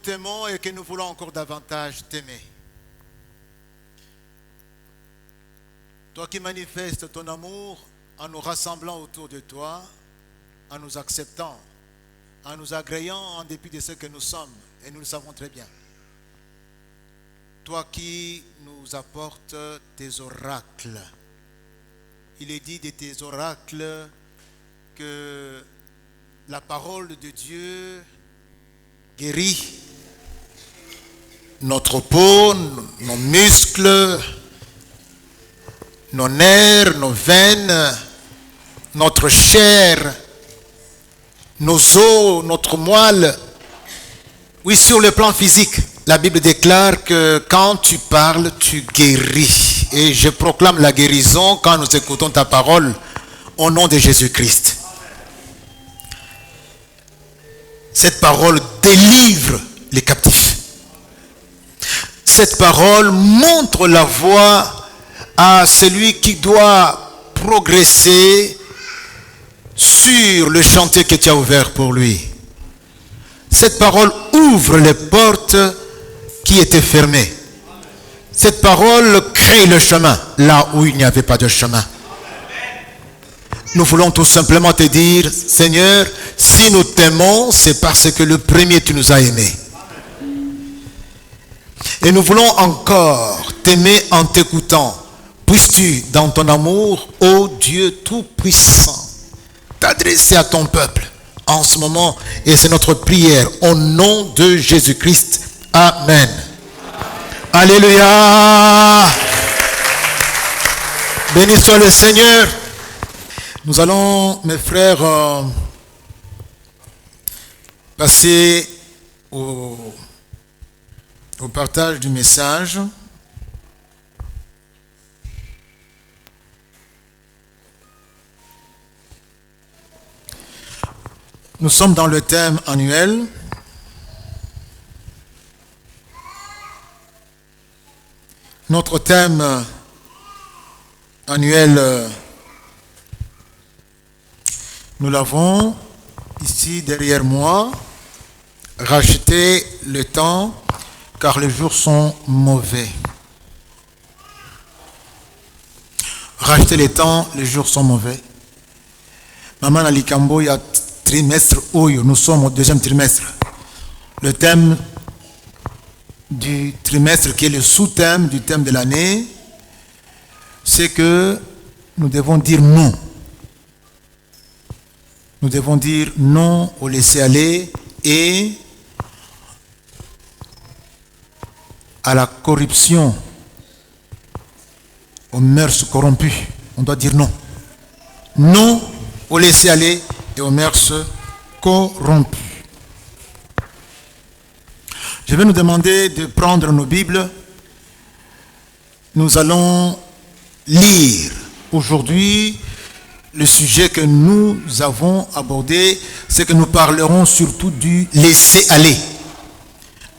t'aimons et que nous voulons encore davantage t'aimer. Toi qui manifestes ton amour en nous rassemblant autour de toi, en nous acceptant, en nous agréant en dépit de ce que nous sommes, et nous le savons très bien. Toi qui nous apportes tes oracles. Il est dit de tes oracles que la parole de Dieu guérit notre peau, nos muscles, nos nerfs, nos veines, notre chair, nos os, notre moelle. Oui, sur le plan physique, la Bible déclare que quand tu parles, tu guéris. Et je proclame la guérison quand nous écoutons ta parole au nom de Jésus-Christ. Cette parole délivre les captifs. Cette parole montre la voie à celui qui doit progresser sur le chantier que tu as ouvert pour lui. Cette parole ouvre les portes qui étaient fermées. Cette parole crée le chemin là où il n'y avait pas de chemin. Nous voulons tout simplement te dire, Seigneur, si nous t'aimons, c'est parce que le premier tu nous as aimés. Et nous voulons encore t'aimer en t'écoutant. Puisses-tu, dans ton amour, ô Dieu Tout-Puissant, t'adresser à ton peuple en ce moment. Et c'est notre prière au nom de Jésus-Christ. Amen. Alléluia. Béni soit le Seigneur. Nous allons, mes frères, passer au partage du message. Nous sommes dans le thème annuel. Notre thème annuel, nous l'avons ici derrière moi. Racheter le temps car les jours sont mauvais. Racheter le temps, les jours sont mauvais. Maman Alikambo, il y a trimestre Oyo, nous sommes au deuxième trimestre. Le thème du trimestre, qui est le sous-thème du thème de l'année, c'est que nous devons dire non. Nous devons dire non au laisser-aller et à la corruption, aux mœurs corrompues. On doit dire non. Non au laisser-aller et aux mœurs corrompues. Je vais nous demander de prendre nos Bibles. Nous allons lire aujourd'hui le sujet que nous avons abordé, c'est que nous parlerons surtout du laisser-aller.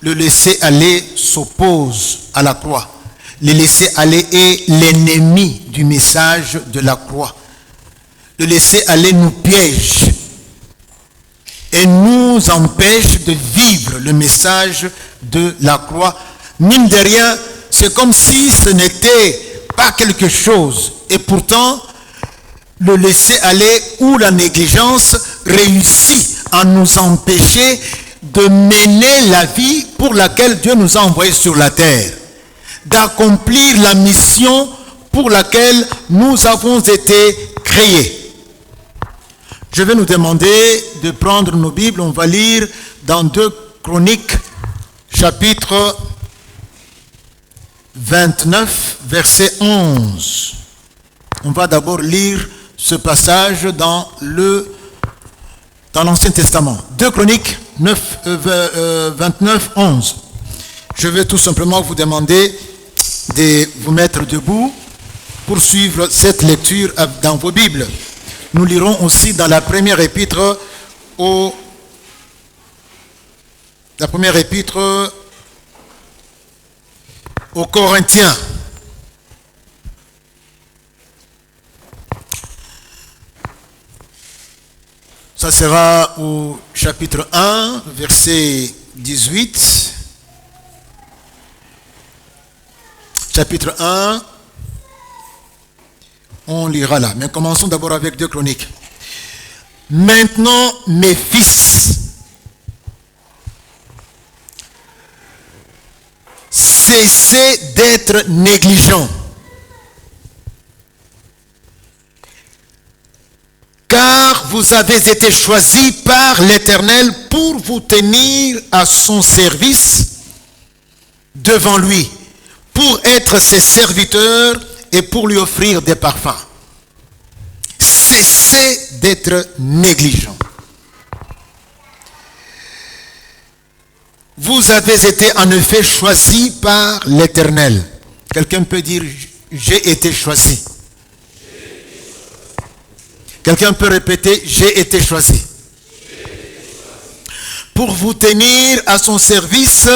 Le laisser-aller s'oppose à la croix. Le laisser-aller est l'ennemi du message de la croix. Le laisser-aller nous piège et nous empêche de vivre le message de la croix. Mine de rien, c'est comme si ce n'était pas quelque chose. Et pourtant, le laisser-aller ou la négligence réussit à nous empêcher de mener la vie pour laquelle Dieu nous a envoyés sur la terre, d'accomplir la mission pour laquelle nous avons été créés. Je vais nous demander de prendre nos Bibles. On va lire dans 2 Chroniques, chapitre 29, verset 11. On va d'abord lire ce passage dans l'Ancien Testament. 2 Chroniques 29, 11. Je vais tout simplement vous demander de vous mettre debout pour suivre cette lecture dans vos Bibles. Nous lirons aussi dans la première épître aux Corinthiens. Ça sera au chapitre 1, verset 18, chapitre 1, on lira là. Mais commençons d'abord avec 2 Chroniques. Maintenant, mes fils, cessez d'être négligents, car vous avez été choisis par l'Éternel pour vous tenir à son service devant lui, pour être ses serviteurs et pour lui offrir des parfums. Cessez d'être négligents. Vous avez été en effet choisis par l'Éternel. Quelqu'un peut dire, j'ai été choisi. Quelqu'un peut répéter, j'ai été choisi. Pour vous tenir à son service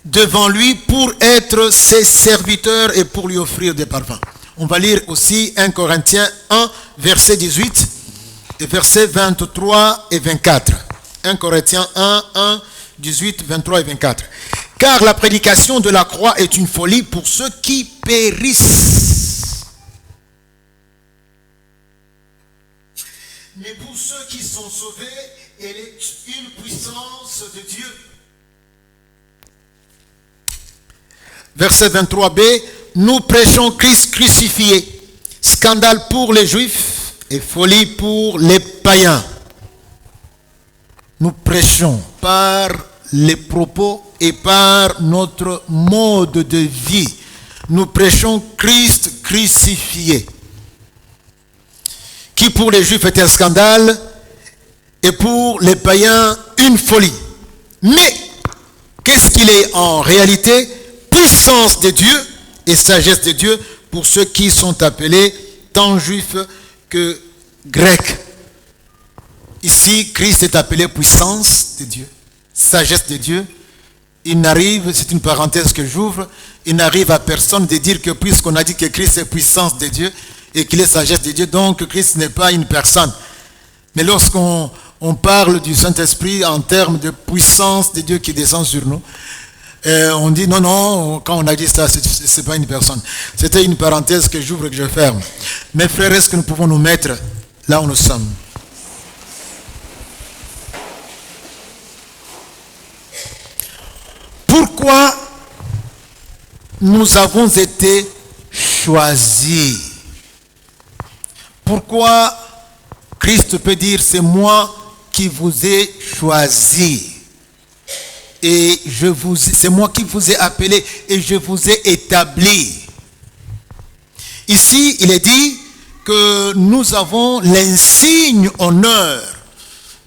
devant lui, pour être ses serviteurs et pour lui offrir des parfums. On va lire aussi 1 Corinthiens 1, verset 18 et versets 23 et 24. 1 Corinthiens 1, 1, 18, 23 et 24. Car la prédication de la croix est une folie pour ceux qui périssent. Mais pour ceux qui sont sauvés, elle est une puissance de Dieu. Verset 23b, nous prêchons Christ crucifié, scandale pour les Juifs et folie pour les païens. Nous prêchons par les propos et par notre mode de vie. Nous prêchons Christ crucifié, qui pour les Juifs est un scandale et pour les païens une folie. Mais qu'est-ce qu'il est en réalité? Puissance de Dieu et sagesse de Dieu pour ceux qui sont appelés tant juifs que grecs. Ici, Christ est appelé puissance de Dieu, sagesse de Dieu. Il n'arrive, c'est une parenthèse que j'ouvre, il n'arrive à personne de dire que puisqu'on a dit que Christ est puissance de Dieu et qu'il est sagesse de Dieu, donc Christ n'est pas une personne. Mais lorsqu'on parle du Saint-Esprit en termes de puissance de Dieu qui descend sur nous, on dit non, quand on a dit ça, c'est pas une personne. C'était une parenthèse que j'ouvre et que je ferme. Mes frères, est-ce que nous pouvons nous mettre là où nous sommes? Pourquoi nous avons été choisis? Pourquoi Christ peut dire, c'est moi qui vous ai choisi? Et c'est moi qui vous ai appelé et je vous ai établi. Ici, il est dit que nous avons l'insigne honneur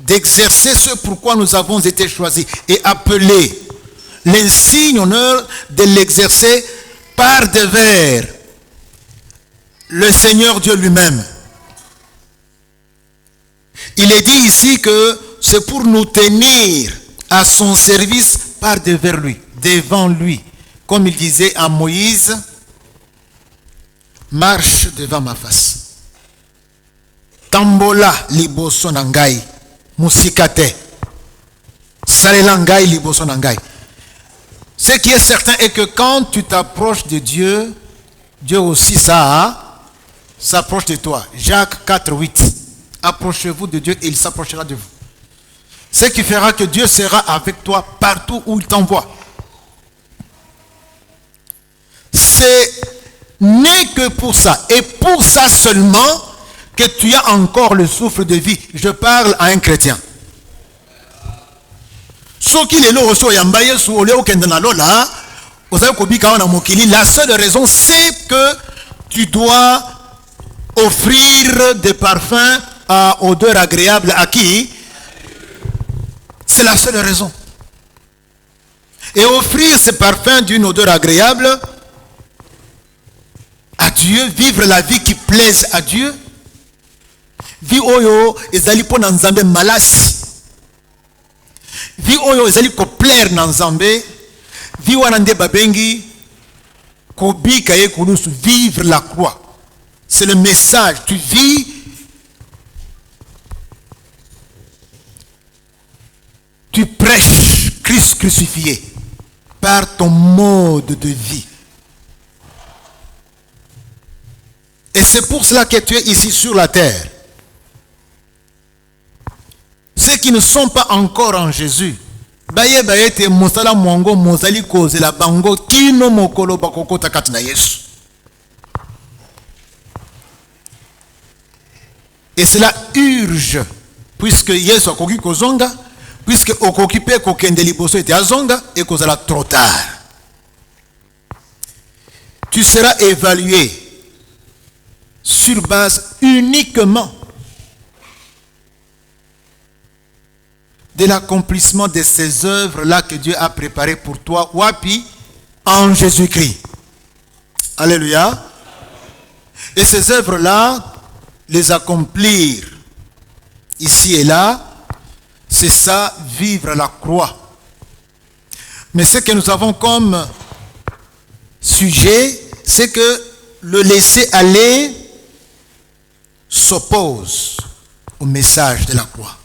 d'exercer ce pourquoi nous avons été choisis et appelés. L'insigne honneur de l'exercer par devers le Seigneur Dieu lui-même. Il est dit ici que c'est pour nous tenir à son service par devers lui, devant lui. Comme il disait à Moïse, marche devant ma face. Tambola liboso nangai, musikate. Salela ngai liboso nangai. Ce qui est certain est que quand tu t'approches de Dieu, Dieu aussi s'approche de toi. Jacques 4, 8. Approchez-vous de Dieu et il s'approchera de vous. Ce qui fera que Dieu sera avec toi partout où il t'envoie. Ce n'est que pour ça, et pour ça seulement, que tu as encore le souffle de vie. Je parle à un chrétien. La seule raison, c'est que tu dois offrir des parfums à odeur agréable à qui? C'est la seule raison. Et offrir ces parfums d'une odeur agréable à Dieu, vivre la vie qui plaise à Dieu. Vie oyo ezali po na nzambe malasi. Vie oyo ezali ko plaire na nzambe. Vie wana nde babengi kobika ye kulusu, vivre la croix. C'est le message. Tu vis tu prêches Christ crucifié par ton mode de vie. Et c'est pour cela que tu es ici sur la terre. Ceux qui ne sont pas encore en Jésus, et cela urge, puisque Yesu akoki kozonga, puisque okoki pe kokende liboso ete azonga et kozala trop tard. Tu seras évalué sur base uniquement de l'accomplissement de ces œuvres-là que Dieu a préparées pour toi, wapi, en Jésus-Christ. Alléluia. Et ces œuvres-là, les accomplir ici et là, c'est ça, vivre à la croix. Mais ce que nous avons comme sujet, c'est que le laisser aller s'oppose au message de la croix.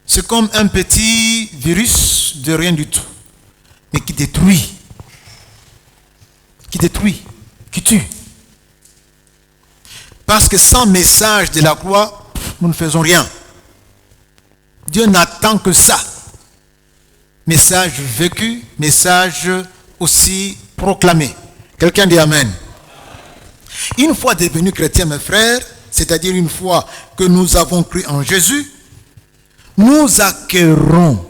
C'est comme un petit virus de rien du tout, mais qui détruit, qui tue. Parce que sans message de la croix, nous ne faisons rien. Dieu n'attend que ça. Message vécu, message aussi proclamé. Quelqu'un dit Amen. Une fois devenus chrétiens, mes frères, c'est-à-dire une fois que nous avons cru en Jésus, nous acquérons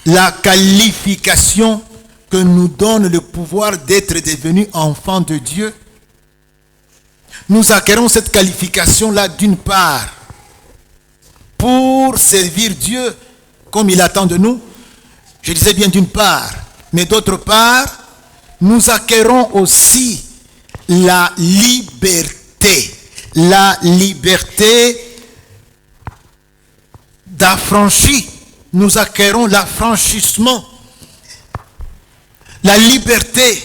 la qualification que nous donne le pouvoir d'être devenus enfants de Dieu. Nous acquérons cette qualification-là d'une part pour servir Dieu comme il attend de nous. Je disais bien d'une part, mais d'autre part, nous acquérons aussi la liberté d'affranchir. Nous acquérons l'affranchissement, la liberté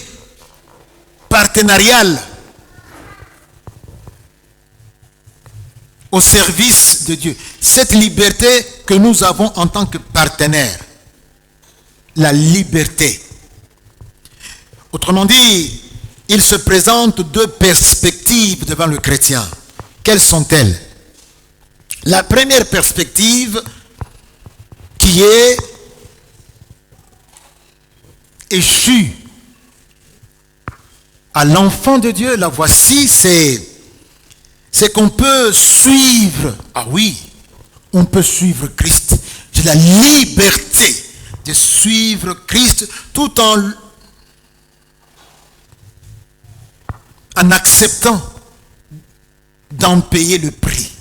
partenariale au service de Dieu. Cette liberté que nous avons en tant que partenaires, la liberté. Autrement dit, il se présente deux perspectives devant le chrétien. Quelles sont-elles? La première perspective qui est échue à l'enfant de Dieu, la voici, c'est qu'on peut suivre, ah oui, on peut suivre Christ. J'ai la liberté de suivre Christ tout en acceptant d'en payer le prix.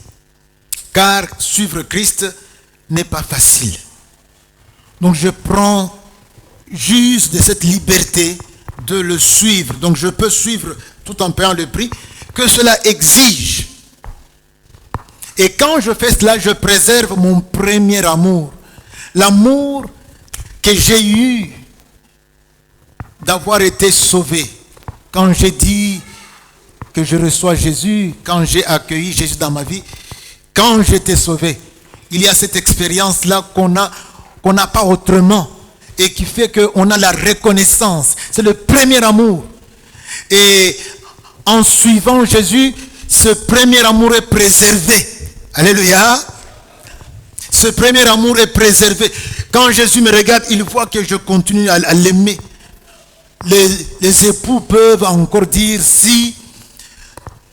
Car suivre Christ n'est pas facile. Donc je prends juste de cette liberté de le suivre. Donc je peux suivre tout en payant le prix que cela exige. Et quand je fais cela, je préserve mon premier amour. L'amour que j'ai eu d'avoir été sauvé. Quand j'ai dit que je reçois Jésus, quand j'ai accueilli Jésus dans ma vie, quand j'étais sauvé, il y a cette expérience-là qu'on n'a pas autrement et qui fait qu'on a la reconnaissance. C'est le premier amour. Et en suivant Jésus, ce premier amour est préservé. Alléluia. Ce premier amour est préservé. Quand Jésus me regarde, il voit que je continue à l'aimer. Les époux peuvent encore dire si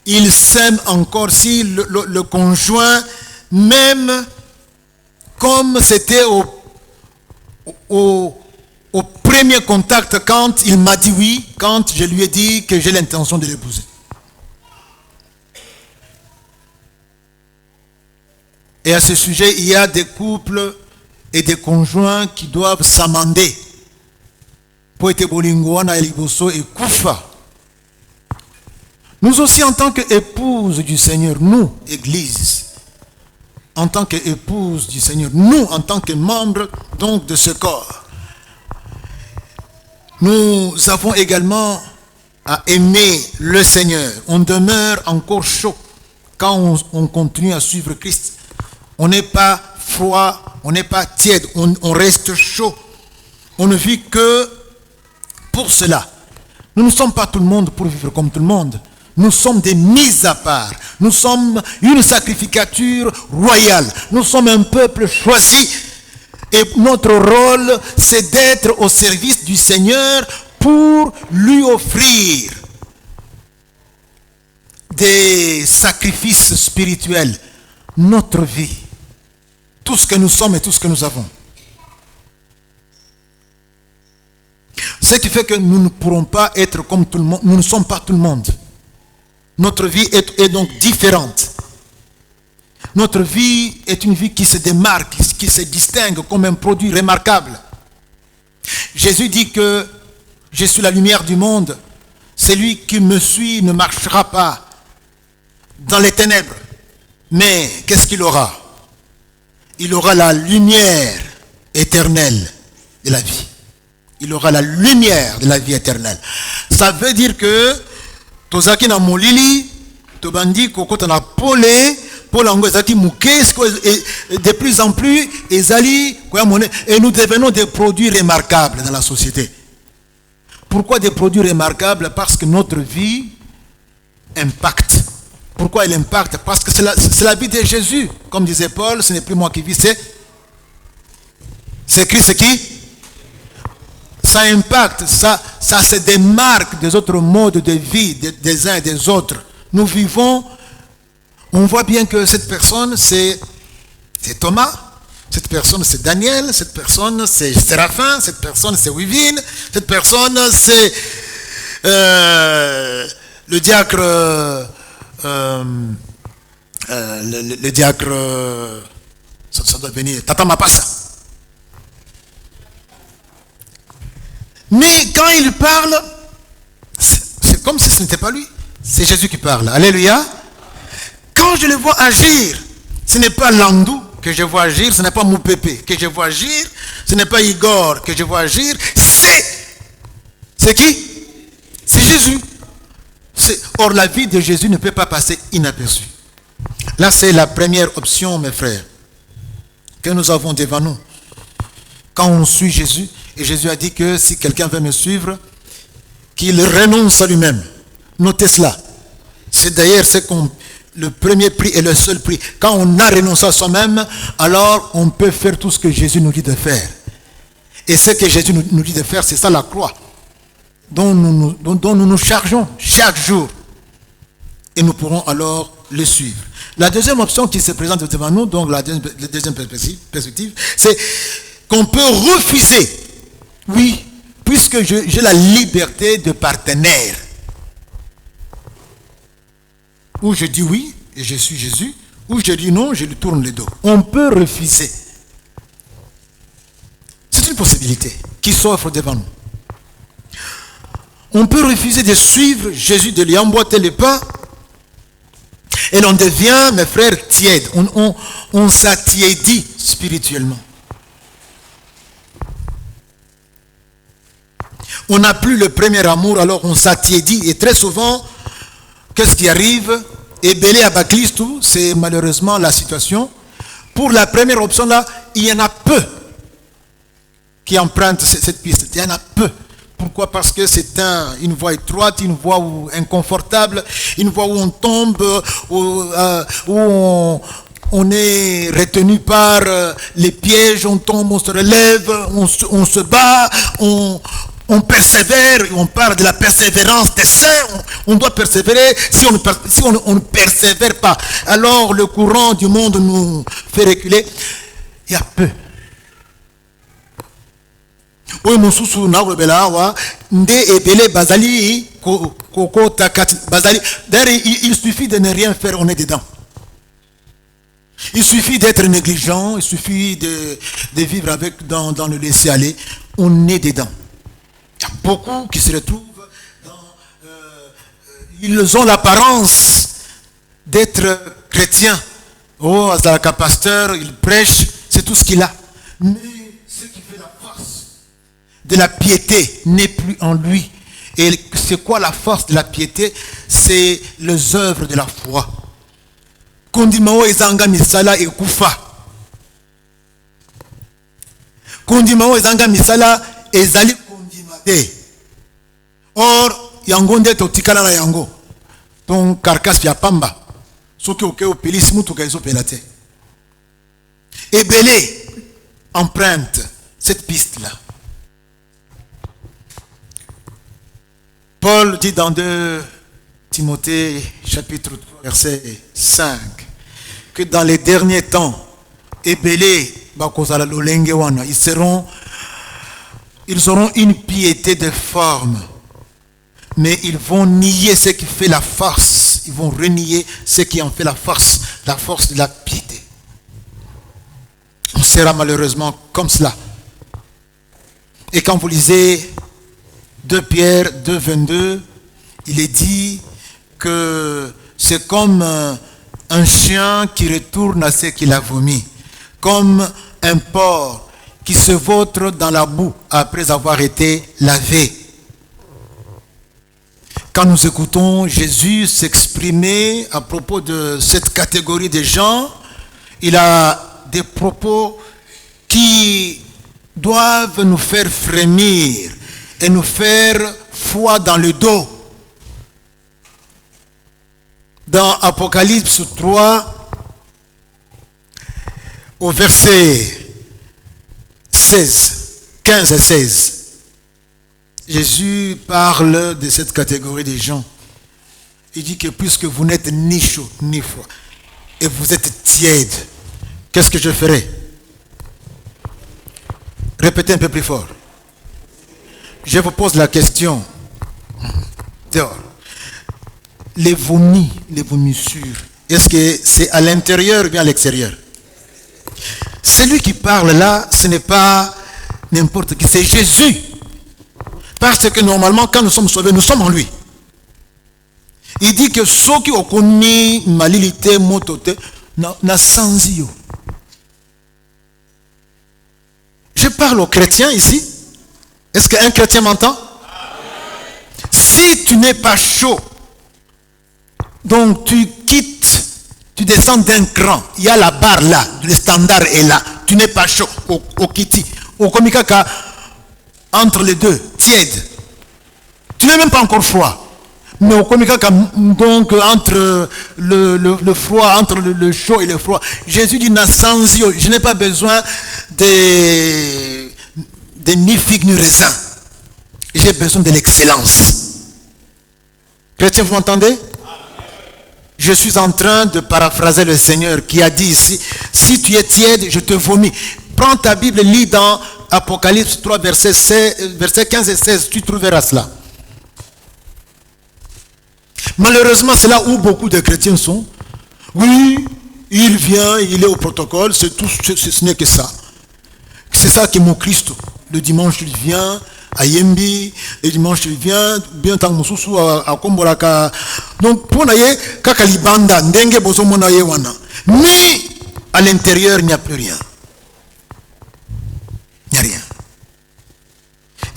ils s'aiment encore, si le conjoint, même comme c'était au premier contact, quand il m'a dit oui, quand je lui ai dit que j'ai l'intention de l'épouser. Et à ce sujet, il y a des couples et des conjoints qui doivent s'amender. Pour être bolingoana et liboso et kufa. Nous aussi, en tant qu'épouses du Seigneur, nous, Église, en tant qu'épouses du Seigneur, nous, en tant que membres donc de ce corps, nous avons également à aimer le Seigneur. On demeure encore chaud quand on continue à suivre Christ. On n'est pas froid, on n'est pas tiède, on reste chaud. On ne vit que pour cela. Nous ne sommes pas tout le monde pour vivre comme tout le monde. Nous sommes des mises à part. Nous sommes une sacrificature royale. Nous sommes un peuple choisi. Et notre rôle, c'est d'être au service du Seigneur pour lui offrir des sacrifices spirituels. Notre vie. Tout ce que nous sommes et tout ce que nous avons. Ce qui fait que nous ne pourrons pas être comme tout le monde. Nous ne sommes pas tout le monde. Notre vie est donc différente. Notre vie est une vie qui se démarque, qui se distingue comme un produit remarquable. Jésus dit que je suis la lumière du monde. Celui qui me suit ne marchera pas dans les ténèbres. Mais qu'est-ce qu'il aura? Il aura la lumière éternelle de la vie. Il aura la lumière de la vie éternelle. Ça veut dire que tozaki na molili, tobandi kokota na pole, polango ezaki mukesko et de plus en plus ezali et nous devenons des produits remarquables dans la société. Pourquoi des produits remarquables? Parce que notre vie impacte. Pourquoi elle impacte? Parce que c'est la vie de Jésus. Comme disait Paul, ce n'est plus moi qui vis, c'est Christ qui. Ça impacte, ça se démarque des autres modes de vie des uns et des autres. Nous vivons, on voit bien que cette personne c'est Thomas, cette personne c'est Daniel, cette personne c'est Séraphin, cette personne c'est Wivine, cette personne c'est le diacre, le diacre, ça doit venir, Tata Mapassa. Mais quand il parle, c'est comme si ce n'était pas lui. C'est Jésus qui parle. Alléluia. Quand je le vois agir, ce n'est pas Landou que je vois agir, ce n'est pas Moupépé que je vois agir, ce n'est pas Igor que je vois agir, c'est qui? C'est Jésus. Or, la vie de Jésus ne peut pas passer inaperçue. Là, c'est la première option, mes frères, que nous avons devant nous. Quand on suit Jésus, et Jésus a dit que si quelqu'un veut me suivre, qu'il renonce à lui-même. Notez cela. C'est d'ailleurs le premier prix et le seul prix. Quand on a renoncé à soi-même, alors on peut faire tout ce que Jésus nous dit de faire. Et ce que Jésus nous dit de faire, c'est ça la croix, dont nous nous chargeons chaque jour. Et nous pourrons alors le suivre. La deuxième option qui se présente devant nous, donc la deuxième perspective, c'est qu'on peut refuser. Oui, puisque j'ai la liberté de partenaire. Ou je dis oui, et je suis Jésus, ou je dis non, je lui tourne le dos. On peut refuser. C'est une possibilité qui s'offre devant nous. On peut refuser de suivre Jésus, de lui emboîter les pas, et l'on devient, mes frères, tiède. On s'attiédit spirituellement. On n'a plus le premier amour, alors on s'attiédit. Et très souvent, qu'est-ce qui arrive? Et belé à Baklistou, c'est malheureusement la situation. Pour la première option là, il y en a peu qui empruntent cette piste. Il y en a peu. Pourquoi? Parce que c'est une voie étroite, une voie inconfortable, une voie où on tombe, où on est retenu par les pièges, on tombe, on se relève, on se bat, on persévère, on parle de la persévérance des saints, on doit persévérer. Si on ne persévère pas, alors le courant du monde nous fait reculer. Il y a peu. Oui, mon sous d'ailleurs, il suffit de ne rien faire, on est dedans. Il suffit d'être négligent, il suffit de vivre dans le laisser-aller, on est dedans. Il y a beaucoup qui se retrouvent ils ont l'apparence d'être chrétiens. Oh, Azalaka pasteur, il prêche, c'est tout ce qu'il a. Mais ce qui fait la force de la piété n'est plus en lui. Et c'est quoi la force de la piété? C'est les œuvres de la foi. Kondimao ezanga misala ekufa. Kondima o ezanga misala ezali kondima te. Or yango nde totikala na yango. Donc carcasse ya pamba. Soki oke opelisi mutu ka ezopela te. Ebele emprunte cette piste-là. Paul dit dans 2 Timothée chapitre 3 verset 5 que dans les derniers temps, Ebele bakozala lolenge wana, ils auront une piété de forme, mais ils vont nier ce qui fait la force. Ils vont renier ce qui en fait la force de la piété. On sera malheureusement comme cela. Et quand vous lisez 2 Pierre 2, 22, il est dit que c'est comme un chien qui retourne à ce qu'il a vomi, comme un porc qui se vautre dans la boue après avoir été lavé. Quand nous écoutons Jésus s'exprimer à propos de cette catégorie de gens, il a des propos qui doivent nous faire frémir et nous faire froid dans le dos. Dans Apocalypse 3, au verset 16, 15 et 16, Jésus parle de cette catégorie de gens. Il dit que puisque vous n'êtes ni chaud ni froid et vous êtes tiède, qu'est-ce que je ferai? Répétez un peu plus fort. Je vous pose la question. Dehors. Les vomissures, est-ce que c'est à l'intérieur ou bien à l'extérieur? Celui qui parle là, ce n'est pas n'importe qui, c'est Jésus. Parce que normalement, quand nous sommes sauvés, nous sommes en lui. Il dit que ceux qui ont connu malilité, motote, n'a sans yo. Je parle aux chrétiens ici. Est-ce qu'un chrétien m'entend? Si tu n'es pas chaud, donc tu quittes, tu descends d'un cran. Il y a la barre là, le standard est là. Tu n'es pas chaud, au kiti, au komikaka, entre les deux, tiède. Tu n'es même pas encore froid. Mais au komikaka, donc entre le froid, entre le chaud et le froid, Jésus dit, je n'ai pas besoin de ni figue ni raisin. J'ai besoin de l'excellence. Chrétien, vous m'entendez? Je suis en train de paraphraser le Seigneur qui a dit ici, si tu es tiède, je te vomis. Prends ta Bible, lis dans Apocalypse 3, versets 15 et 16, tu trouveras cela. Malheureusement, c'est là où beaucoup de chrétiens sont. Oui, il vient, il est au protocole, c'est tout, ce n'est que ça. C'est ça qui est mon Christ. Le dimanche, il vient à Yembi, le dimanche, il vient, bien tant que à Kombolaka. Donc, pour naye, kakalibanda, ndenge bozo monaye wana. Mais, à l'intérieur, il n'y a plus rien. Il n'y a rien.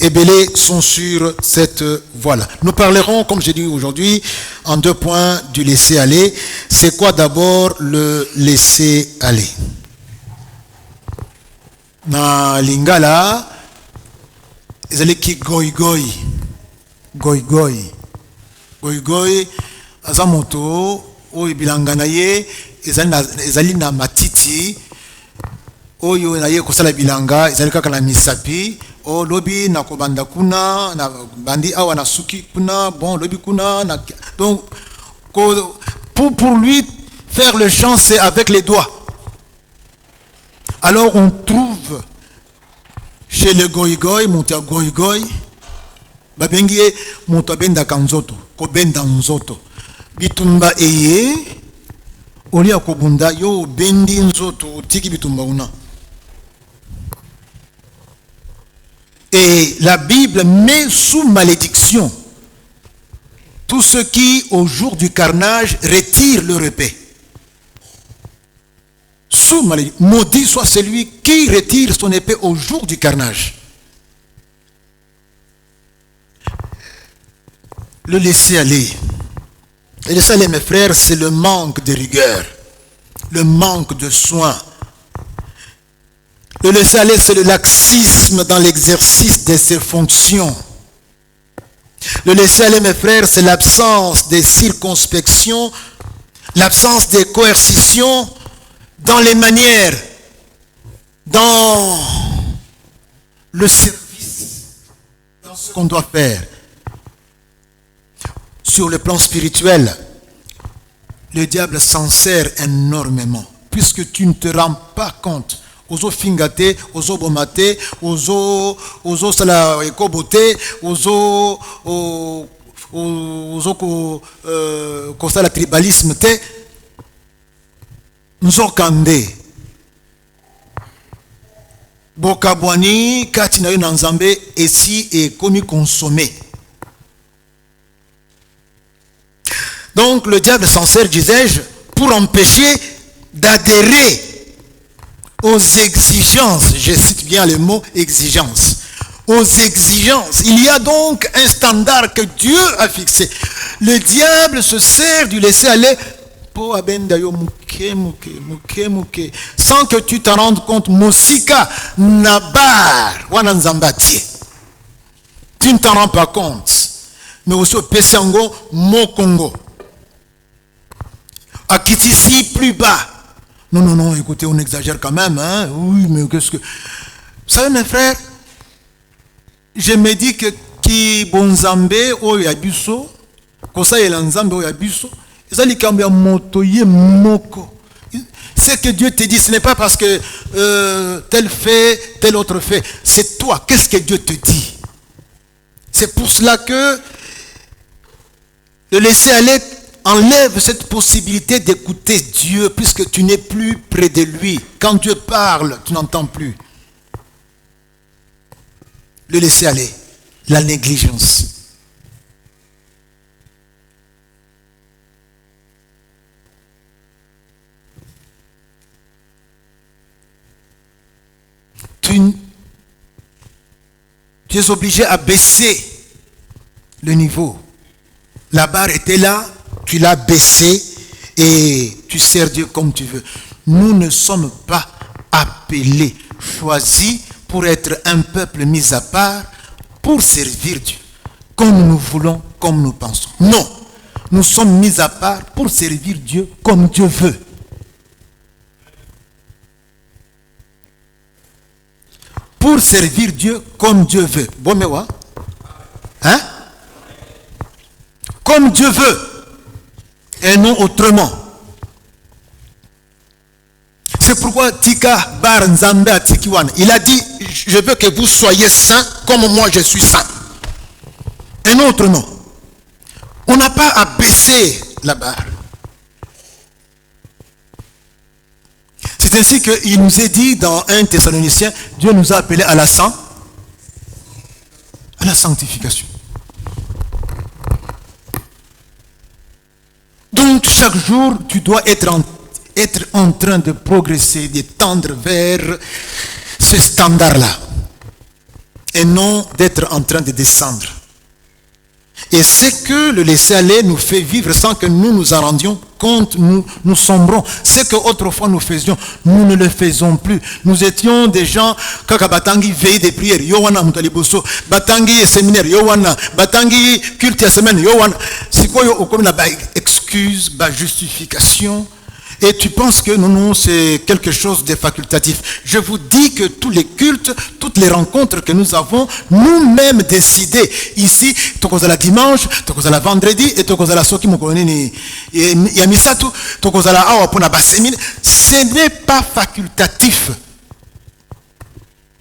Et Bélé sont sur cette voie-là. Nous parlerons, comme j'ai dit aujourd'hui, en 2 points du laisser-aller. C'est quoi d'abord le laisser-aller? Na lingala, ils allaient qui goy azamoto o ibilanganaye ezali na matiti oyo naye kosala bilanga ezali kaka na misapi o lobi na kobanda kuna na bandi awa na suki kuna bon lobi kuna na, donc pour lui faire le chant c'est avec les doigts. Alors on trouve chez le goy monta goy babengi monta benda kanzoto ko benda nzoto bitumba eye olia ko bunda yo bendi nzoto tiki bitumba una. Et la Bible met sous malédiction tous ceux qui au jour du carnage retirent leur épée. Sous malédiction, maudit soit celui qui retire son épée au jour du carnage. Le laisser aller. Le laisser aller, mes frères, c'est le manque de rigueur, le manque de soin. Le laisser-aller, c'est le laxisme dans l'exercice de ses fonctions. Le laisser-aller, mes frères, c'est l'absence de circonspection, l'absence de coercition dans les manières, dans le service, dans ce qu'on doit faire. Sur le plan spirituel, le diable s'en sert énormément, puisque tu ne te rends pas compte. Ozo fingate, ozo bomate, ozo sala ekobote, ozo kosala tribalisme te, nzokande. Bokabwani kati na yo na Nzambe esi ekomi consommé. Donc le diable s'en sert, disais-je, pour empêcher d'adhérer aux exigences, je cite bien le mot exigence, aux exigences. Il y a donc un standard que Dieu a fixé. Le diable se sert du laisser-aller sans que tu t'en rendes compte. Mosika Nabar Wananzambati. Tu ne t'en rends pas compte. Mais aussi au Pessango Mokongo. À Kitisi plus bas. Non, écoutez, on exagère quand même, hein. Oui, mais qu'est-ce que... Vous savez, mes frères, je me dis que qui bonzambe oyabiso, kosa elanzambe oyabiso, ezali kambia motoye moko. Ce que Dieu te dit, ce n'est pas parce que tel fait, tel autre fait. C'est toi. Qu'est-ce que Dieu te dit? C'est pour cela que le laisser aller enlève cette possibilité d'écouter Dieu, puisque tu n'es plus près de lui. Quand Dieu parle, tu n'entends plus. Le laisser aller, la négligence. Tu es obligé à baisser le niveau. La barre était là, tu l'as baissé et tu sers Dieu comme tu veux. Nous ne sommes pas appelés, choisis pour être un peuple mis à part, pour servir Dieu, comme nous voulons, comme nous pensons. Non, nous sommes mis à part pour servir Dieu comme Dieu veut. Pour servir Dieu comme Dieu veut. Bon, mais quoi? Hein? Comme Dieu veut. Et non autrement. C'est pourquoi Tika Bar Nzambe Atikiwan, il a dit, je veux que vous soyez saints comme moi je suis saint. Et non autrement. On n'a pas à baisser la barre. C'est ainsi qu'il nous est dit dans 1 Thessaloniciens, Dieu nous a appelés à la sanctification. Donc chaque jour, tu dois être en train de progresser, de tendre vers ce standard-là. Et non d'être en train de descendre. Et c'est que le laisser-aller nous fait vivre sans que nous nous en rendions compte, nous sombrons. C'est que autrefois nous faisions, nous ne le faisons plus. Nous étions des gens, kaka batangi veille des prières, yowana mutaliboso, batangi séminaire, yowana, batangi culte à semaine, yowana. C'est quoi comme la excuse, justification? Et tu penses que non, c'est quelque chose de facultatif. Je vous dis que tous les cultes, toutes les rencontres que nous avons, nous-mêmes décidés. Ici, tokozala dimanche, tokozala vendredi, et tokozala soki mokonini yamisatu, tokozala awa pona basemine. Ce n'est pas facultatif.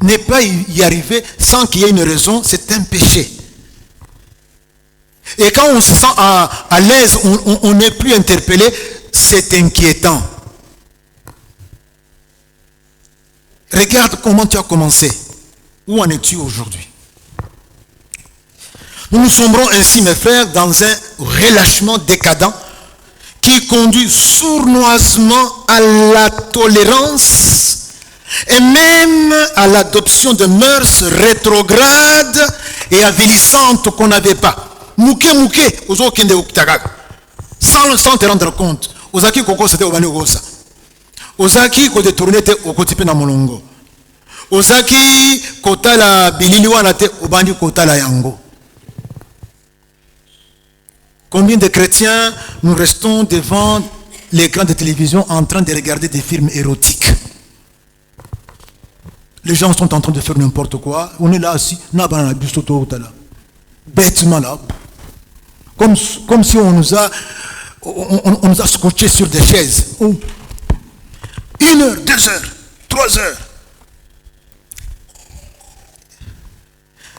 Ne pas y arriver sans qu'il y ait une raison, c'est un péché. Et quand on se sent à l'aise, on n'est plus interpellé. C'est inquiétant. Regarde comment tu as commencé. Où en es-tu aujourd'hui? Nous nous sombrons ainsi, mes frères, dans un relâchement décadent qui conduit sournoisement à la tolérance et même à l'adoption de mœurs rétrogrades et avilissantes qu'on n'avait pas. Sans te rendre compte. Ozaki koko c'était obani ogosa. Ozaki ko détourner te okoti pe na molongo. Ozaki kotala bilili wana te obandi kotala yango. Combien de chrétiens nous restons devant l'écran de télévision en train de regarder des films érotiques? Les gens sont en train de faire n'importe quoi. On est là assis, bêtement là. Comme si on nous a scotché sur des chaises. 1 heure, 2 heures, 3 heures.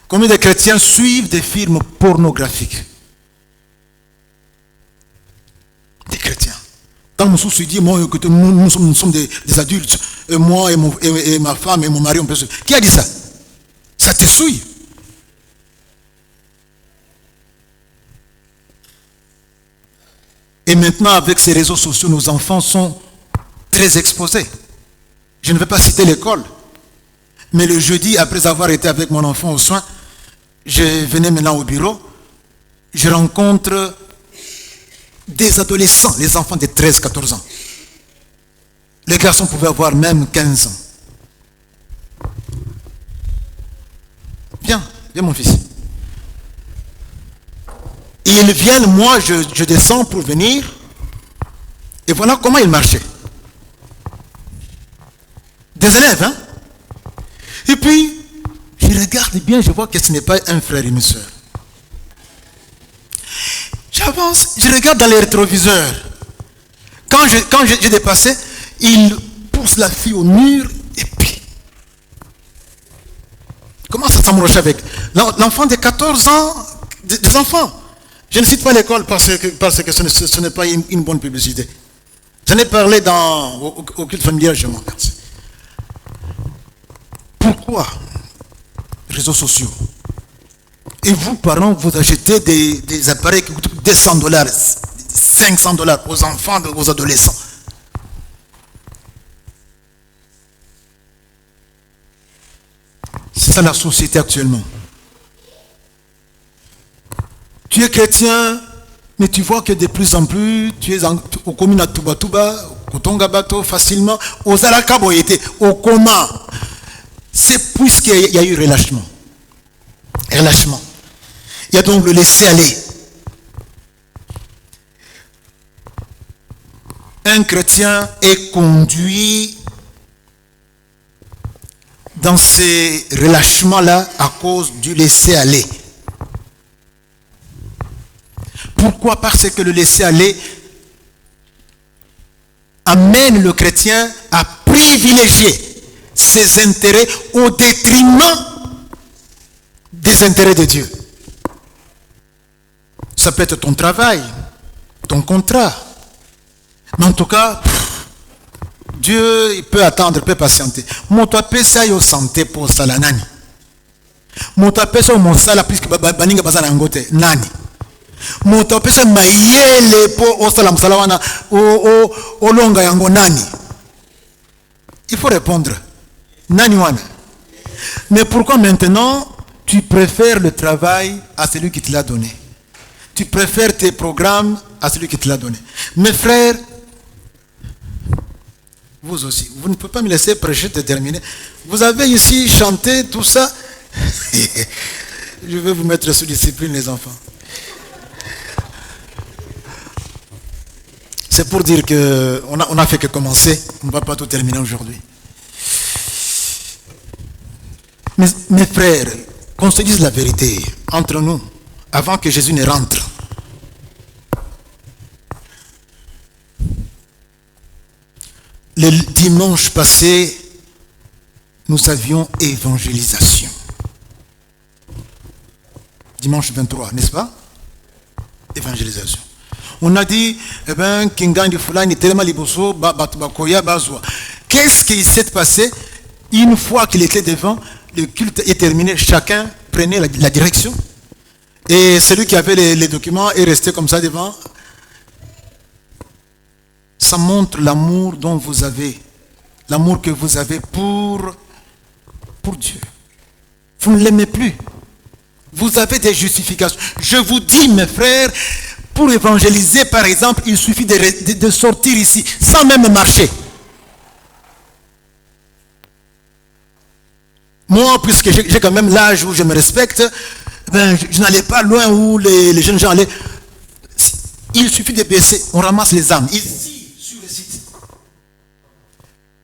Combien de chrétiens suivent des films pornographiques? Des chrétiens. Quand nous se dit, moi, nous sommes des adultes, et moi et ma femme et mon mari, on peut se... Qui a dit ça? Ça te souille. Et maintenant, avec ces réseaux sociaux, nos enfants sont très exposés. Je ne vais pas citer l'école, mais le jeudi, après avoir été avec mon enfant aux soins, je venais maintenant au bureau, je rencontre des adolescents, les enfants de 13-14 ans. Les garçons pouvaient avoir même 15 ans. Viens mon fils. Ils viennent, moi je descends pour venir, et voilà comment ils marchaient. Des élèves, hein? Et puis, je regarde bien, je vois que ce n'est pas un frère et une soeur. J'avance, je regarde dans les rétroviseurs. Quand j'ai dépassé, il pousse la fille au mur et puis commence à s'amouracher avec l'enfant de 14 ans, des enfants. Je ne cite pas l'école parce que ce n'est pas une bonne publicité. J'en ai parlé au culte familial, je m'en casse. Pourquoi réseaux sociaux? Et vous, parents, vous achetez des appareils qui coûtent $200, $500 aux enfants, aux adolescents. C'est ça la société actuellement. Tu es chrétien, mais tu vois que de plus en plus, tu es au commun à Tuba, au Tongabato, facilement, aux Alakaboyete, au coma. C'est puisqu'il y a eu relâchement. Relâchement. Il y a donc le laisser aller. Un chrétien est conduit dans ces relâchements-là à cause du laisser aller. Pourquoi? Parce que le laisser aller amène le chrétien à privilégier ses intérêts au détriment des intérêts de Dieu. Ça peut être ton travail, ton contrat. Mais en tout cas, Dieu il peut attendre, il peut patienter. Moto pesa yo santé pour ça la nani. Moto pesa mo sala puisque baninga bazana ngote nani. Moto pesa mayele po osala msala wana o longa yango nani. Il faut répondre. Nani wana. Mais pourquoi maintenant tu préfères le travail à celui qui te l'a donné? Tu préfères tes programmes à celui qui te l'a donné. Mes frères, vous aussi, vous ne pouvez pas me laisser prêcher, de terminer. Vous avez ici chanté tout ça. Je vais vous mettre sous discipline, les enfants. C'est pour dire qu'on a fait que commencer. On ne va pas tout terminer aujourd'hui. Mes frères, qu'on se dise la vérité entre nous, avant que Jésus ne rentre. Le dimanche passé, nous avions évangélisation. Dimanche 23, n'est-ce pas? Évangélisation. On a dit, eh bien, Kingandi Fulani, Telema Liboso, Bakoya, Bazwa. Qu'est-ce qui s'est passé? Une fois qu'il était devant, le culte est terminé, chacun prenait la direction. Et celui qui avait les documents est resté comme ça devant. Ça montre l'amour dont vous avez, l'amour que vous avez pour Dieu. Vous ne l'aimez plus. Vous avez des justifications. Je vous dis, mes frères, pour évangéliser, par exemple, il suffit de sortir ici, sans même marcher. Moi, puisque j'ai quand même l'âge où je me respecte, ben, je n'allais pas loin où les jeunes gens allaient. Il suffit de baisser, on ramasse les âmes. Ici, sur le site.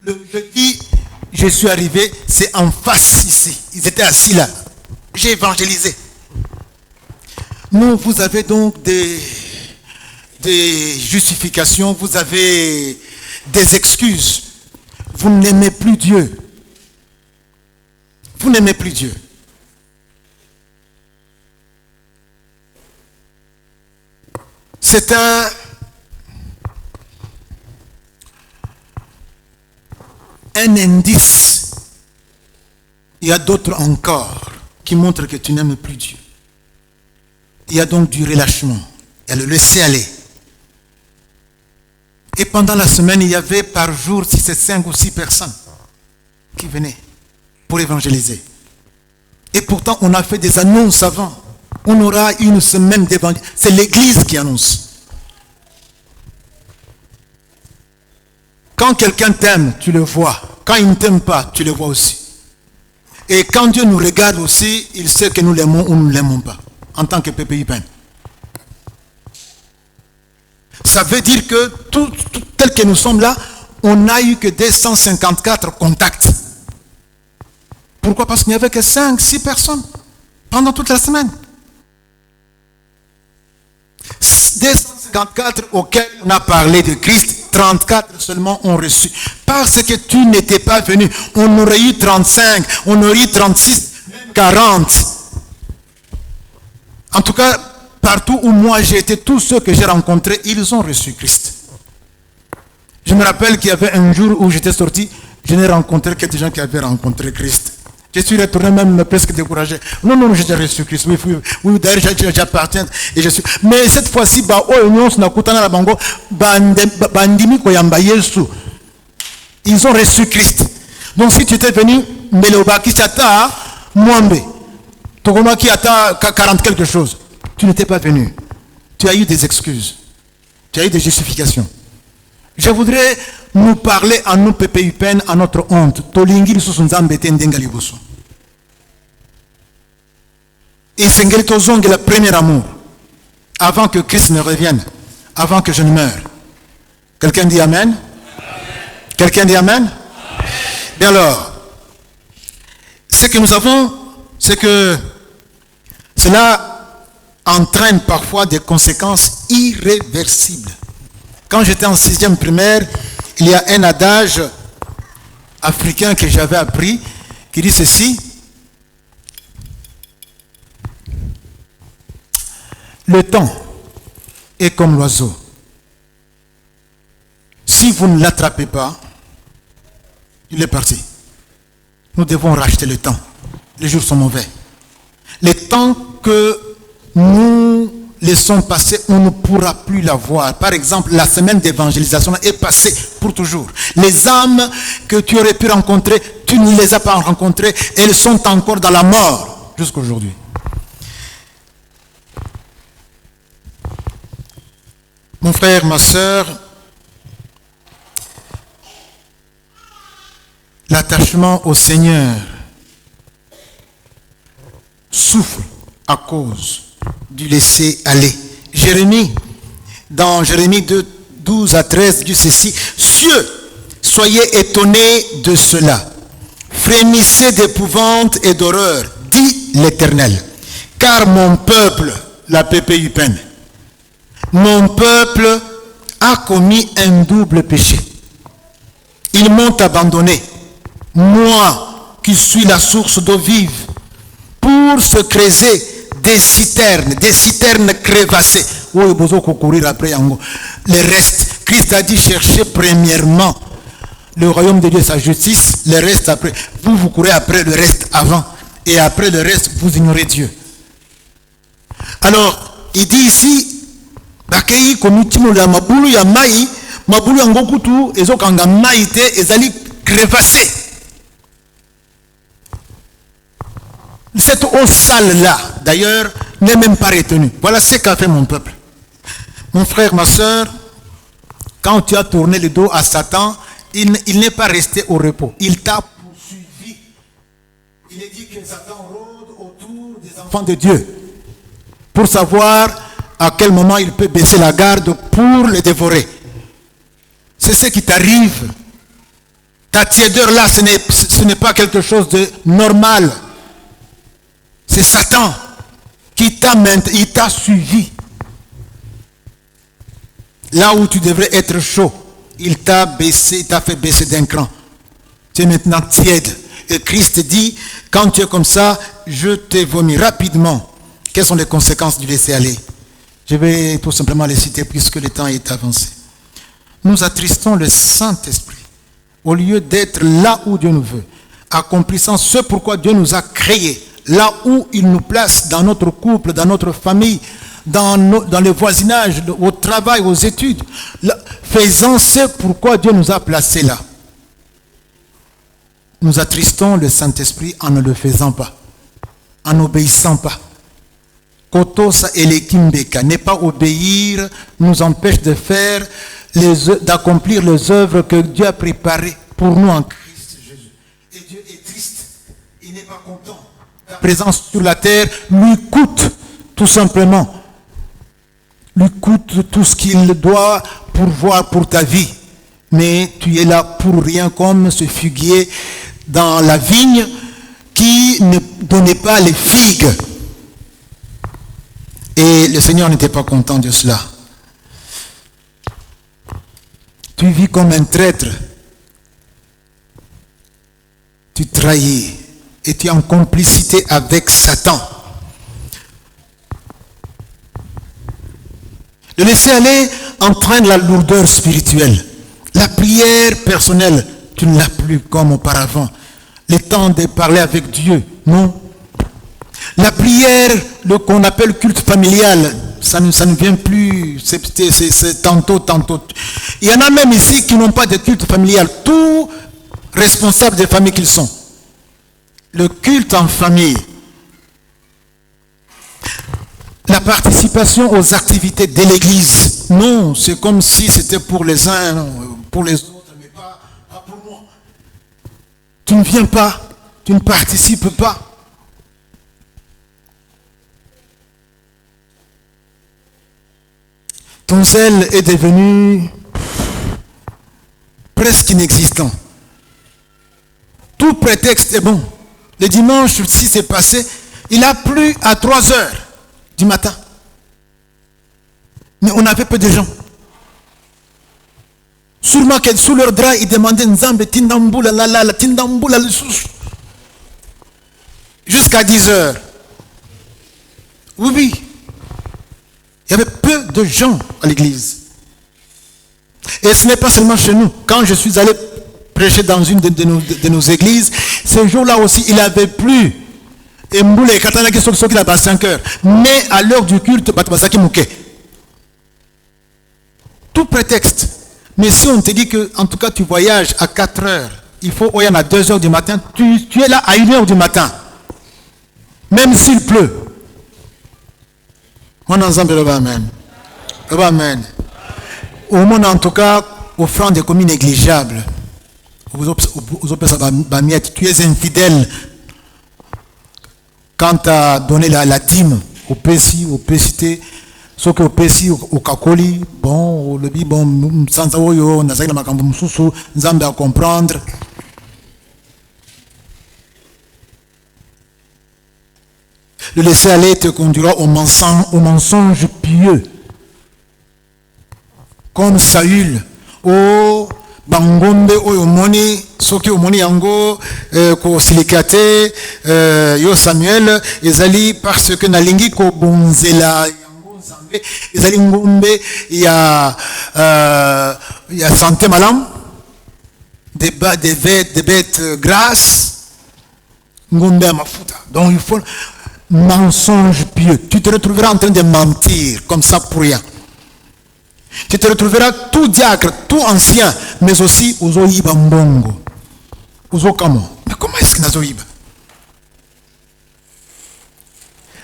Le jeudi, je suis arrivé, c'est en face ici. Ils étaient assis là. J'ai évangélisé. Non, vous avez donc des justifications, vous avez des excuses. Vous n'aimez plus Dieu. Vous n'aimez plus Dieu. C'est un indice. Il y a d'autres encore qui montrent que tu n'aimes plus Dieu. Il y a donc du relâchement. Il y a le laisser aller. Et pendant la semaine, il y avait par jour 5 ou 6 personnes qui venaient pour évangéliser. Et pourtant, on a fait des annonces avant. On aura une semaine d'évangélisation. C'est l'Église qui annonce. Quand quelqu'un t'aime, tu le vois. Quand il ne t'aime pas, tu le vois aussi. Et quand Dieu nous regarde aussi, il sait que nous l'aimons ou nous ne l'aimons pas. En tant que PPIPN. Ça veut dire que tel que nous sommes là, on n'a eu que 254 contacts. Pourquoi? Parce qu'il n'y avait que 5, 6 personnes pendant toute la semaine. 254 auxquels on a parlé de Christ, 34 seulement ont reçu. Parce que tu n'étais pas venu. On aurait eu 35, on aurait eu 36, 40. En tout cas, partout où moi j'ai été, tous ceux que j'ai rencontrés, ils ont reçu Christ. Je me rappelle qu'il y avait un jour où j'étais sorti, je n'ai rencontré que des gens qui avaient rencontré Christ. Je suis retourné même presque découragé. Non, j'ai reçu Christ. Oui, d'ailleurs, j'appartiens et je suis. Mais cette fois-ci, ils ont reçu Christ. Donc si tu étais venu, Togomaki ata 40 quelque chose. Tu n'étais pas venu. Tu as eu des excuses. Tu as eu des justifications. Je voudrais nous parler à nos PPUPN, à notre honte. Tolingi susunzambe tendenga liboso. Et c'est le premier amour. Avant que Christ ne revienne. Avant que je ne meure. Quelqu'un dit Amen? Quelqu'un dit Amen? Amen. Bien alors, ce que nous avons, c'est que cela entraîne parfois des conséquences irréversibles. Quand j'étais en 6e primaire, il y a un adage africain que j'avais appris qui dit ceci: le temps est comme l'oiseau. Si vous ne l'attrapez pas, il est parti. Nous devons racheter le temps. Les jours sont mauvais. Le temps que nous laissons passer, on ne pourra plus l'avoir. Par exemple, la semaine d'évangélisation est passée pour toujours. Les âmes que tu aurais pu rencontrer, tu ne les as pas rencontrées. Elles sont encore dans la mort jusqu'à aujourd'hui. Mon frère, ma soeur, l'attachement au Seigneur souffre à cause du laisser aller. Dans Jérémie 2, 12 à 13, dit ceci: cieux, soyez étonnés de cela. Frémissez d'épouvante et d'horreur, dit l'Éternel. Car mon peuple, la PPUPN, mon peuple a commis un double péché. Ils m'ont abandonné, moi qui suis la source d'eau vive, pour se creuser des citernes crévassées. Le reste, Christ a dit chercher premièrement le royaume de Dieu et sa justice, le reste après. Vous courez après le reste avant, et après le reste, vous ignorez Dieu. Alors, il dit ici, bakei komitimo la mabulu ya mai, mabulu ya ngokutu ezokanga mai te ezali crévassé. Cette eau sale là, d'ailleurs, n'est même pas retenue. Voilà ce qu'a fait mon peuple. Mon frère, ma soeur, quand tu as tourné le dos à Satan, il n'est pas resté au repos. Il t'a poursuivi. il est dit que Satan rôde autour des enfants de Dieu pour savoir à quel moment il peut baisser la garde pour les dévorer. C'est ce qui t'arrive. Ta tiédeur là, ce n'est pas quelque chose de normal. C'est Satan qui t'a suivi. Là où tu devrais être chaud, il t'a fait baisser d'un cran. Tu es maintenant tiède. Et Christ dit, quand tu es comme ça, je te vomis rapidement. Quelles sont les conséquences du laisser-aller? Je vais tout simplement les citer puisque le temps est avancé. Nous attristons le Saint-Esprit au lieu d'être là où Dieu nous veut, accomplissant ce pourquoi Dieu nous a créés, là où il nous place dans notre couple, dans notre famille, dans le voisinage, au travail, aux études, faisant ce pourquoi Dieu nous a placés là. Nous attristons le Saint-Esprit en ne le faisant pas, en n'obéissant pas. Kotosa et les Kimbeka, ne pas obéir nous empêche de faire d'accomplir les œuvres que Dieu a préparées pour nous en Christ Jésus. Et Dieu est triste, il n'est pas content. Ta présence sur la terre lui coûte tout simplement, lui coûte tout ce qu'il doit pourvoir pour ta vie. Mais tu es là pour rien, comme ce figuier dans la vigne qui ne donnait pas les figues. Et le Seigneur n'était pas content de cela. Tu vis comme un traître. Tu trahis et tu es en complicité avec Satan. Le laisser-aller entraîne la lourdeur spirituelle. La prière personnelle, tu ne l'as plus comme auparavant. Le temps de parler avec Dieu, non. La prière, qu'on appelle culte familial, ça ne vient plus, c'est tantôt. Il y en a même ici qui n'ont pas de culte familial, tous responsables des familles qu'ils sont. Le culte en famille, la participation aux activités de l'église, non, c'est comme si c'était pour les uns, pour les autres, mais pas pour moi. Tu ne viens pas, tu ne participes pas. Ton zèle est devenu presque inexistant. Tout prétexte est bon. Le dimanche, si c'est passé, il a plu à 3 heures du matin. Mais on avait peu de gens. Sûrement que sous leur drap, ils demandaient Nzambe Tindambula la Tindambula le sous. Jusqu'à 10 heures. Oui. Il y avait peu de gens à l'église. Et ce n'est pas seulement chez nous. Quand je suis allé prêcher dans une de nos églises, ce jour-là aussi, il avait plu. Et Mboulé, Katana qui sont là à 5 heures. Mais à l'heure du culte, Batbasaki Mouké. Tout prétexte. Mais si on te dit que, en tout cas, tu voyages à 4 heures, il faut y en a 2 heures du matin, tu es là à 1 heure du matin. Même s'il pleut. On ensemble, amen. Amen. Au monde, en tout cas, offrant des communes négligeables. Tu es infidèle quand tu as donné la dîme au PSI, au PCT, ce que au PSI, au Kakoli, bon, au Lebi, bon, sans savoir, on a ça, on a comprendre. Le laisser aller te conduira au mensonge pieux. Comme Saül, au Bangombe, au Moni, soki au Moni Yango, ko Silikate, yo Samuel, ezali parce que nalingi ko bonzela Yango Zambé, ezali ngombe, il y a santé malam, des bêtes grasses, ngombe à mafuta. Donc il faut mensonge pieux. Tu te retrouveras en train de mentir comme ça pour rien. Tu te retrouveras tout diacre, tout ancien, mais aussi aux oïba mbongo, aux okamo. Mais comment est-ce qu'il n'a oïba?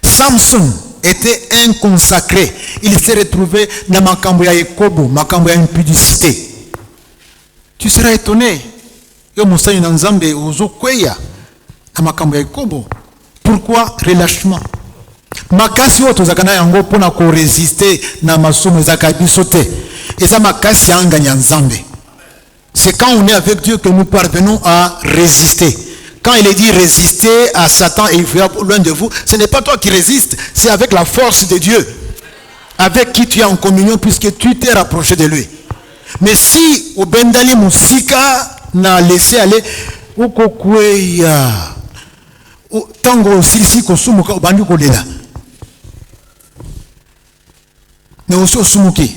Samson était un consacré. Il s'est retrouvé dans Makamboya Ekobo, Makamboya impudicité. Tu seras étonné. Yo Moussa Nzambe aux okweya. Pourquoi relâchement? Makasi oyo tozalaka na yango mpona korésister na masumu ezalaka biso te. Eza makasi ya nganya Nzambe. C'est quand on est avec Dieu que nous parvenons à résister. Quand il est dit résister à Satan et il fuira loin de vous, ce n'est pas toi qui résistes, c'est avec la force de Dieu, avec qui tu es en communion puisque tu t'es rapproché de lui. Mais si au Bendali Musika n'a laissé aller, au Kokweya, Tango Silsi Kosumuka, au Bandu Kolela, mais aussi au Sumuki.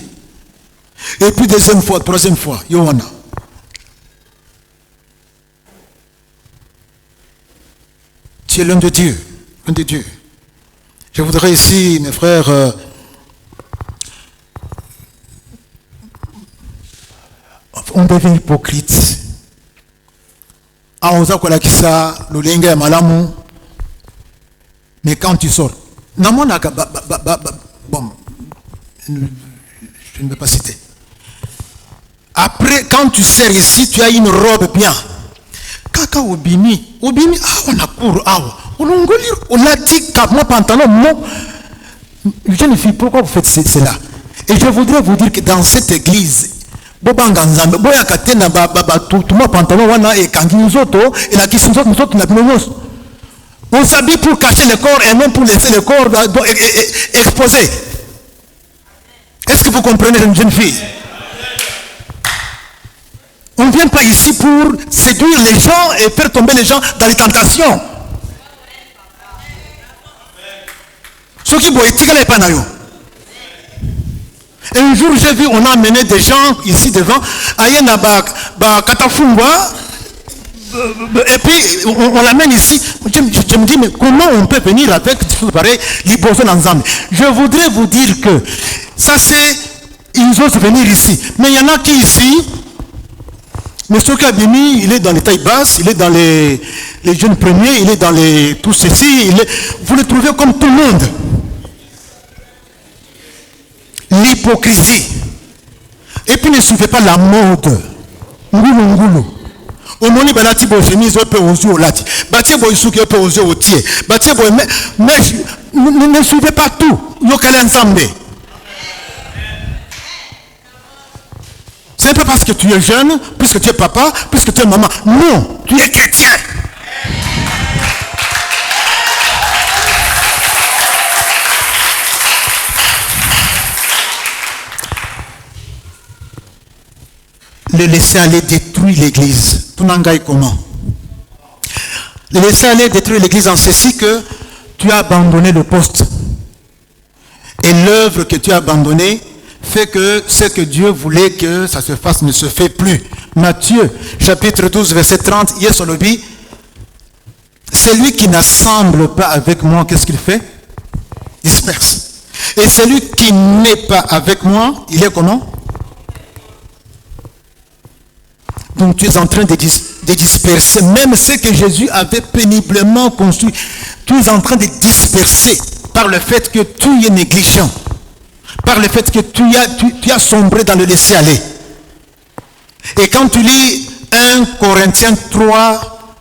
Et puis deuxième fois, troisième fois, Yohana. Tu es l'un de Dieu, l'un de Dieu. Je voudrais ici, mes frères, on devient hypocrite. Mais quand tu sors, bon, je ne vais pas citer. Après, quand tu sers ici, tu as une robe bien. Kaka obimi, on a couru, on l'a dit, moi pantalon, non. Jeune fille, pourquoi vous faites cela? Et je voudrais vous dire que dans cette église, on s'habille pour cacher le corps et non pour laisser le corps exposé. Est-ce que vous comprenez, une jeune fille? On ne vient pas ici pour séduire les gens et faire tomber les gens dans les tentations. Ce qui est pas naïo. Et un jour, j'ai vu, on a amené des gens ici devant, et puis on l'amène ici. Je me dis, mais comment on peut venir avec des choses pareilles, je voudrais vous dire que ça c'est, ils osent venir ici. Mais il y en a qui ici, M. Kabimi, il est dans les tailles basses, il est dans les jeunes premiers, il est dans les tout ceci, vous le trouvez comme tout le monde. L'hypocrisie. Et puis ne suivez pas la mode. Au moni balati bo chemise au peu aux yeux au lati. Batie bo isuki au peu aux yeux au tiers. Batie bo mais ne suivez pas tout. Yokale ensemble. Ce n'est pas parce que tu es jeune, puisque tu es papa, puisque tu es maman. Non, tu es chrétien. Le laisser aller détruire l'église. Tunangai comment? Le laisser aller détruire l'église en ceci que tu as abandonné le poste. Et l'œuvre que tu as abandonnée fait que ce que Dieu voulait que ça se fasse ne se fait plus. Matthieu, chapitre 12, verset 30, Yesolobi, celui qui n'assemble pas avec moi, qu'est-ce qu'il fait? Disperse. Et celui qui n'est pas avec moi, il est comment? Donc tu es en train de disperser. Même ce que Jésus avait péniblement construit, tu es en train de disperser par le fait que tu es négligent. Par le fait que tu as sombré dans le laisser-aller. Et quand tu lis 1 Corinthiens 3,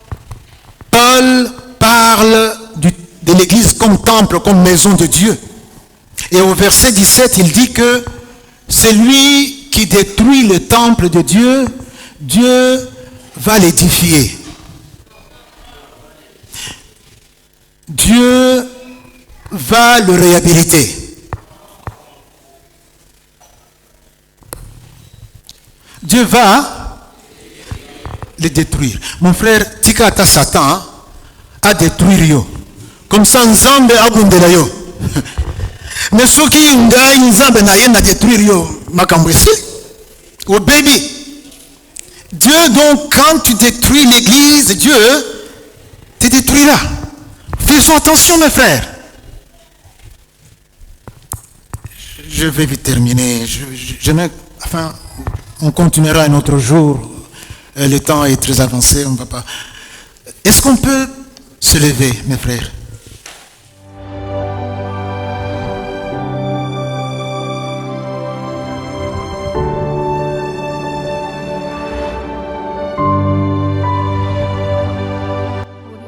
Paul parle de l'église comme temple, comme maison de Dieu. Et au verset 17, il dit que celui qui détruit le temple de Dieu, Dieu va l'édifier. Dieu va le réhabiliter. Dieu va le détruire. Mon frère, Tikata Satan a détruit yo. Comme ça, Nzambe a bundela yo. Mais ceux qui ont Nzambe na yena détruire yo, makambwesi. Oh baby. Dieu, donc, quand tu détruis l'église, Dieu te détruira. Faisons attention, mes frères. Je vais vite terminer. Enfin, on continuera un autre jour. Le temps est très avancé, on ne va pas. Est-ce qu'on peut se lever, mes frères?